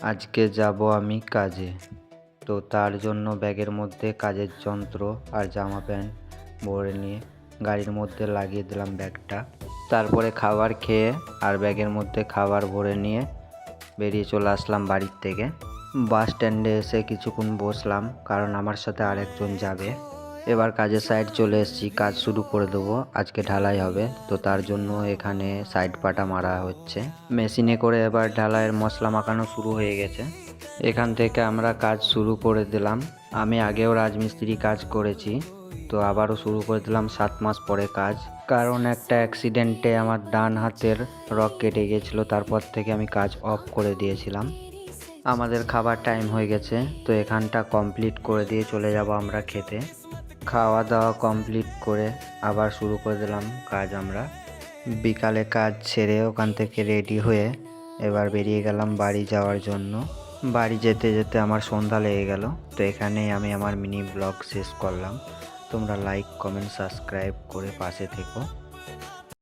আজকে যাব আমি কাজে। তো তার জন্য ব্যাগের মধ্যে কাজের যন্ত্র আর জামা প্যান্ট ভরে নিয়ে গাড়ির মধ্যে লাগিয়ে দিলাম ব্যাগটা। তারপরে খাবার খেয়ে আর ব্যাগের মধ্যে খাবার ভরে নিয়ে বেরিয়ে চলে আসলাম বাড়ির থেকে। বাস স্ট্যান্ডে এসে কিছুক্ষণ বসলাম, কারণ আমার সাথে আরেকজন যাবে। এবার কাজের সাইড চলে এসেছি, কাজ শুরু করে দেবো। আজকে ঢালাই হবে, তো তার জন্য এখানে সাইড পাটা মারা হচ্ছে মেশিনে করে। এবার ঢালাইয়ের মশলা মাখানো শুরু হয়ে গেছে। এখান থেকে আমরা কাজ শুরু করে দিলাম। আমি আগেও রাজমিস্ত্রি কাজ করেছি, তো আবারও শুরু করে দিলাম 7 মাস পরে কাজ। কারণ একটা অ্যাক্সিডেন্টে আমার ডান হাতের রগ কেটে গিয়েছিলো, তারপর থেকে আমি কাজ অফ করে দিয়েছিলাম। আমাদের খাবার টাইম হয়ে গেছে, তো এখানটা কমপ্লিট করে দিয়ে চলে যাব আমরা খেতে। খাওয়া দাওয়া কমপ্লিট করে আবার শুরু করে দিলাম কাজ আমরা। বিকালে কাজ ছেড়ে ওখান থেকে রেডি হয়ে এবার বেরিয়ে গেলাম বাড়ি যাওয়ার জন্য। বাড়ি যেতে যেতে আমার সন্ধ্যা লেগে গেল। তো এখানেই আমি আমার মিনি ব্লগ শেষ করলাম। তোমরা লাইক, কমেন্ট, সাবস্ক্রাইব করে পাশে থেকো।